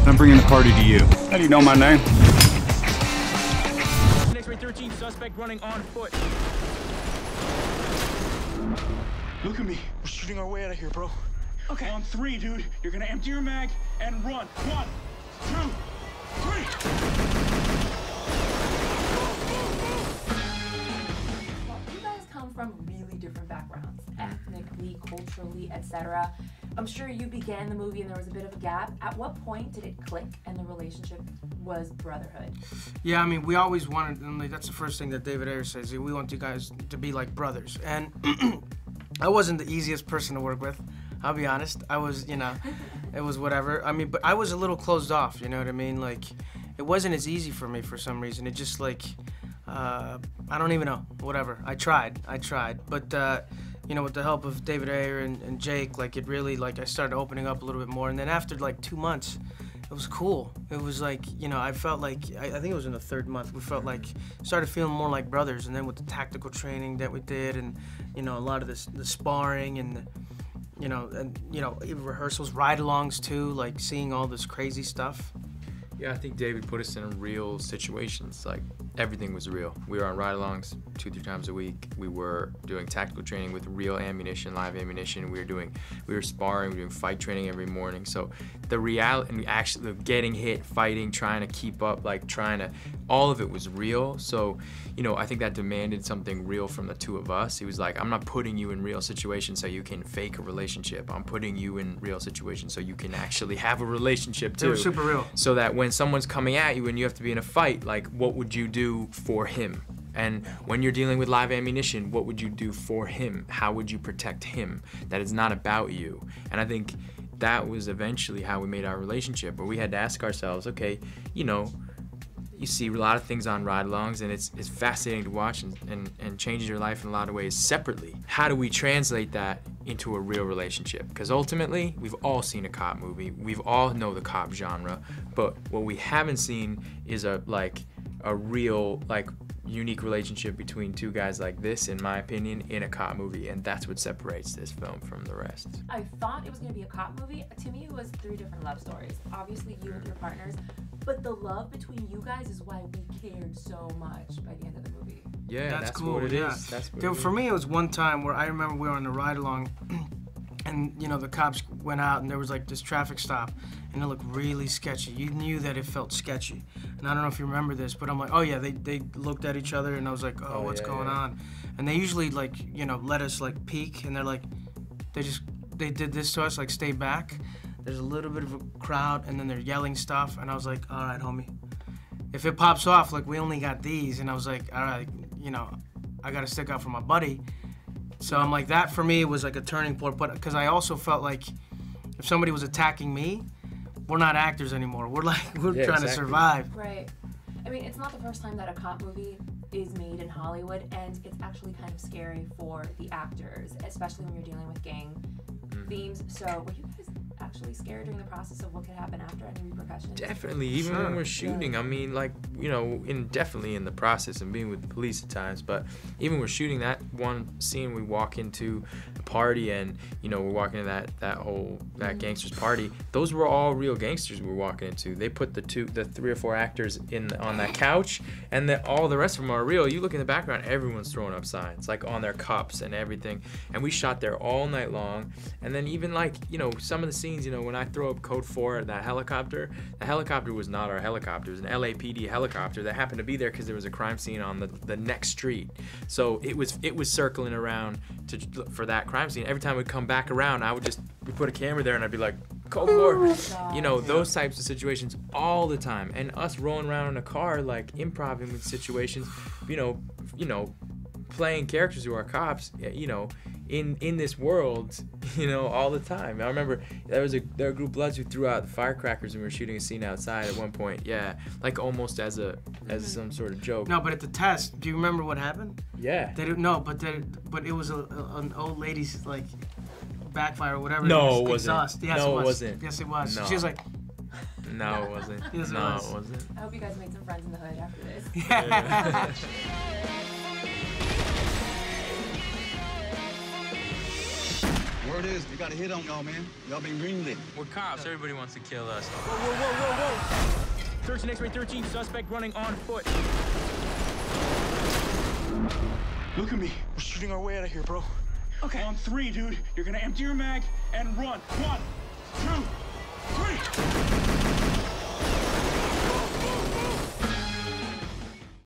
I'm bringing the party to you. How do you know my name? X-ray 13 suspect running on foot. Look at me. We're shooting our way out of here, bro. Okay. On 3, dude. You're gonna empty your mag and run. 1, 2, 3. Well, you guys come from really different backgrounds, ethnically, culturally, etc. I'm sure you began the movie and there was a bit of a gap. At what point did it click and the relationship was brotherhood? Yeah, I mean, we always wanted, and like, that's the first thing that David Ayer says, we want you guys to be like brothers. And I wasn't the easiest person to work with, I'll be honest. I was, you know, it was whatever. I mean, but I was a little closed off, you know what I mean? Like, it wasn't as easy for me for some reason. It just like, I don't even know, whatever. I tried. But, you know, with the help of David Ayer and Jake, like, it really, like, I started opening up a little bit more. And then after, like, 2 months, it was cool. It was like, you know, I felt like, I think it was in the 3rd month, we felt like, started feeling more like brothers. And then with the tactical training that we did and, you know, a lot of the sparring and, you know, even rehearsals, ride-alongs too, like seeing all this crazy stuff. Yeah, I think David put us in real situations. Like, everything was real. We were on ride-alongs 2-3 times a week. We were doing tactical training with real ammunition, live ammunition. We were sparring, we were doing fight training every morning. So the reality, and actually getting hit, fighting, trying to keep up, like all of it was real. So, you know, I think that demanded something real from the two of us. He was like, I'm not putting you in real situations so you can fake a relationship. I'm putting you in real situations so you can actually have a relationship too. They were super real. So that when someone's coming at you and you have to be in a fight, like, what would you do for him? And when you're dealing with live ammunition, what would you do for him? How would you protect him? That it's not about you. And I think that was eventually how we made our relationship, where we had to ask ourselves, okay, you know, you see a lot of things on ride-alongs, and it's fascinating to watch and changes your life in a lot of ways separately. How do we translate that into a real relationship? Because ultimately, we've all seen a cop movie. We've all know the cop genre, but what we haven't seen is a real, like, unique relationship between two guys like this, in my opinion, in a cop movie, and that's what separates this film from the rest. I thought it was going to be a cop movie. To me, it was 3 different love stories. Obviously, you with your partners, but the love between you guys is why we cared so much by the end of the movie. Yeah, that's cool. What it is. That's what Dude, for me, it was one time where I remember we were on the ride-along, and, you know, the cops went out, and there was, like, this traffic stop, and it looked really sketchy. You knew that it felt sketchy. And I don't know if you remember this, but I'm like, oh, yeah, they looked at each other, and I was like, oh, what's going on? And they usually, like, you know, let us, like, peek, and they're like, they did this to us, like, stay back. There's a little bit of a crowd, and then they're yelling stuff, and I was like, all right, homie. If it pops off, like, we only got these, and I was like, all right, you know, I got to stick out for my buddy. So I'm like, that for me was like a turning point, but because I also felt like if somebody was attacking me, we're not actors anymore. We're trying to survive. Right. I mean, it's not the first time that a cop movie is made in Hollywood, and it's actually kind of scary for the actors, especially when you're dealing with gang themes. So were you guys actually scared during the process of what could happen after, any repercussions? Definitely, even when we're shooting. I mean, like, you know, definitely in the process and being with the police at times, but even we're shooting that one scene, we walk into a party and, you know, we're walking to that gangster's party. Those were all real gangsters we were walking into. They put the 3 or 4 actors on that couch, and all the rest of them are real. You look in the background, everyone's throwing up signs, like on their cups and everything. And we shot there all night long. And then even, like, you know, some of the scenes, you know, when I throw up code 4, that helicopter, the helicopter was not our helicopter. It was an LAPD helicopter that happened to be there because there was a crime scene on the next street. So it was circling around for that crime scene. Every time we'd come back around, we put a camera there and I'd be like, code 4. You know, those types of situations all the time. And us rolling around in a car, like, improvising with situations, you know, playing characters who are cops, you know, in this world, you know, all the time. I remember there were a group of Bloods who threw out the firecrackers when we were shooting a scene outside at one point. Yeah, like almost as some sort of joke. No, but at the test, do you remember what happened? Yeah. But it was an old lady's, like, backfire or whatever. No, it wasn't. Exhaust. Yes, no, it it wasn't. Yes, it was. No. She was like. No, it wasn't. Yes, it no, was. it wasn't. I hope you guys made some friends in the hood after this. Yeah. Word is, they got a hit on y'all, man. Y'all been greenlit. We're cops. Everybody wants to kill us. Whoa. 13 X-ray 13, suspect running on foot. Look at me. We're shooting our way out of here, bro. Okay. On 3, dude. You're gonna empty your mag and run. 1, 2,